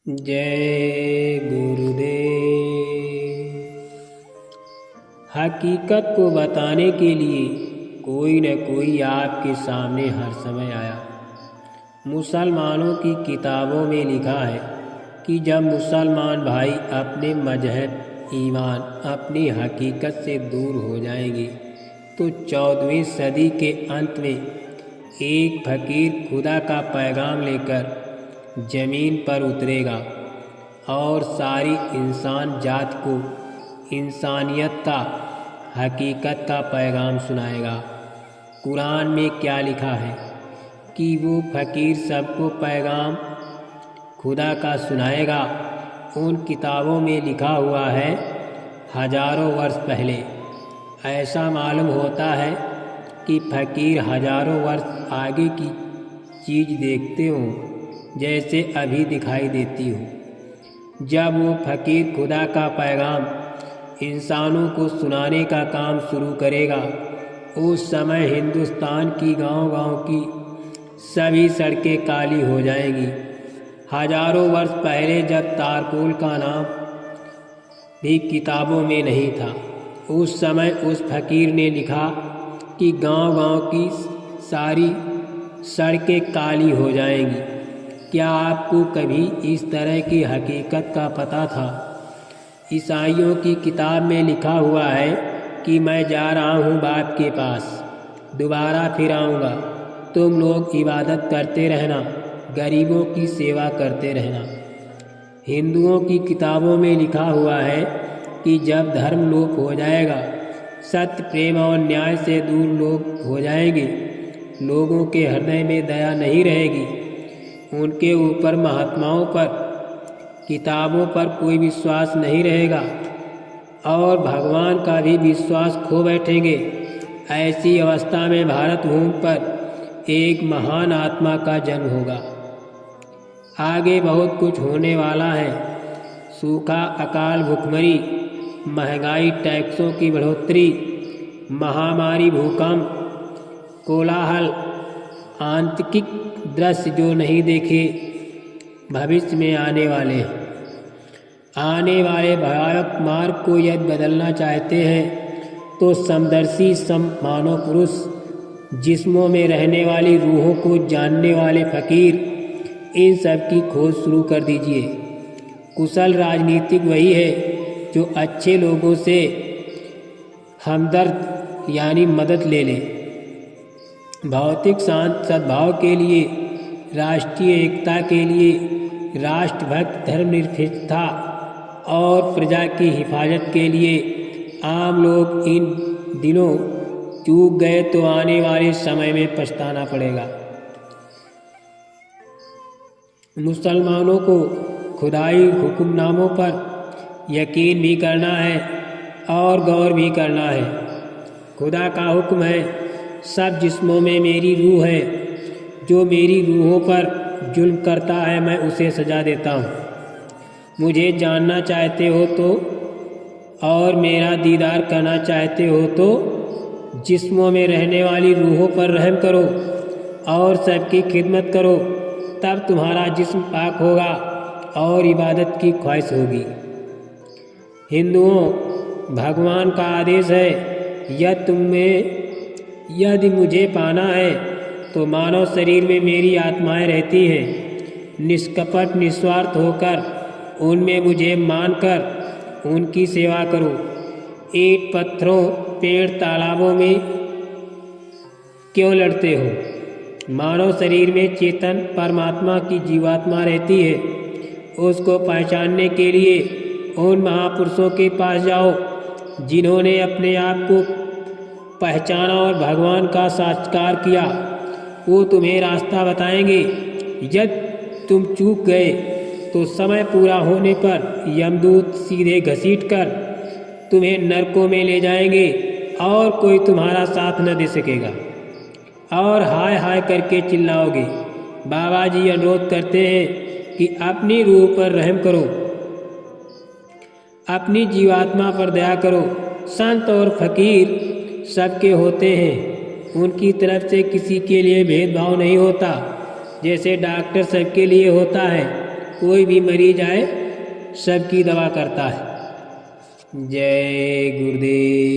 जय गुरुदेव। हकीकत को बताने के लिए कोई न कोई आपके सामने हर समय आया। मुसलमानों की किताबों में लिखा है कि जब मुसलमान भाई अपने मजहब, ईमान, अपनी हकीकत से दूर हो जाएंगे तो 14वीं सदी के अंत में एक फकीर खुदा का पैगाम लेकर ज़मीन पर उतरेगा और सारी इंसान जात को इंसानियत का, हकीकत का पैगाम सुनाएगा। कुरान में क्या लिखा है कि वो फकीर सबको पैगाम खुदा का सुनाएगा। उन किताबों में लिखा हुआ है हजारों वर्ष पहले। ऐसा मालूम होता है कि फकीर हजारों वर्ष आगे की चीज़ देखते हों, जैसे अभी दिखाई देती हो। जब वो फकीर खुदा का पैगाम इंसानों को सुनाने का काम शुरू करेगा, उस समय हिंदुस्तान की गांव-गांव की सभी सड़कें काली हो जाएंगी। हजारों वर्ष पहले जब तारकोल का नाम भी किताबों में नहीं था, उस समय उस फकीर ने लिखा कि गांव-गांव की सारी सड़कें काली हो जाएंगी। क्या आपको कभी इस तरह की हकीकत का पता था? ईसाइयों की किताब में लिखा हुआ है कि मैं जा रहा हूँ बाप के पास, दोबारा फिर आऊँगा। तुम लोग इबादत करते रहना, गरीबों की सेवा करते रहना। हिंदुओं की किताबों में लिखा हुआ है कि जब धर्म लोप हो जाएगा, सत्य, प्रेम और न्याय से दूर लोग हो जाएंगे, लोगों के हृदय में दया नहीं रहेगी, उनके ऊपर, महात्माओं पर, किताबों पर कोई विश्वास नहीं रहेगा और भगवान का भी विश्वास खो बैठेंगे। ऐसी अवस्था में भारत भूमि पर एक महान आत्मा का जन्म होगा। आगे बहुत कुछ होने वाला है। सूखा, अकाल, भुखमरी, महंगाई, टैक्सों की बढ़ोतरी, महामारी, भूकंप, कोलाहल, आतंकिक दृश्य जो नहीं देखे भविष्य में आने वाले हैं। आने वाले भयावह मार्ग को यदि बदलना चाहते हैं तो समदर्शी, मानव पुरुष, जिस्मों में रहने वाली रूहों को जानने वाले फकीर, इन सब की खोज शुरू कर दीजिए। कुशल राजनीतिक वही है जो अच्छे लोगों से हमदर्द यानी मदद ले ले। भौतिक शांत सद्भाव के लिए, राष्ट्रीय एकता के लिए, राष्ट्रभक्त, धर्मनिरपेक्षता और प्रजा की हिफाजत के लिए आम लोग इन दिनों चूक गए तो आने वाले समय में पछताना पड़ेगा। मुसलमानों को खुदाई हुक्मनामों पर यकीन भी करना है और गौर भी करना है। खुदा का हुक्म है, सब जिस्मों में मेरी रूह है, जो मेरी रूहों पर जुल्म करता है मैं उसे सजा देता हूँ। मुझे जानना चाहते हो तो और मेरा दीदार करना चाहते हो तो जिस्मों में रहने वाली रूहों पर रहम करो और सबकी खिदमत करो, तब तुम्हारा जिस्म पाक होगा और इबादत की ख्वाहिश होगी। हिंदुओं, भगवान का आदेश है, यदि मुझे पाना है तो मानव शरीर में मेरी आत्माएं रहती हैं। निष्कपट, निस्वार्थ होकर उनमें मुझे मानकर उनकी सेवा करो। ईंट, पत्थरों, पेड़, तालाबों में क्यों लड़ते हो? मानव शरीर में चेतन परमात्मा की जीवात्मा रहती है। उसको पहचानने के लिए उन महापुरुषों के पास जाओ जिन्होंने अपने आप को पहचाना और भगवान का साक्षात्कार किया। वो तुम्हें रास्ता बताएंगे। यदि तुम चूक गए तो समय पूरा होने पर यमदूत सीधे घसीटकर तुम्हें नरकों में ले जाएंगे और कोई तुम्हारा साथ न दे सकेगा और हाय हाय करके चिल्लाओगे। बाबा जी अनुरोध करते हैं कि अपनी रूह पर रहम करो, अपनी जीवात्मा पर दया करो। संत और फकीर सबके होते हैं, उनकी तरफ से किसी के लिए भेदभाव नहीं होता। जैसे डॉक्टर सबके लिए होता है, कोई भी मरीज आए सबकी दवा करता है। जय गुरुदेव।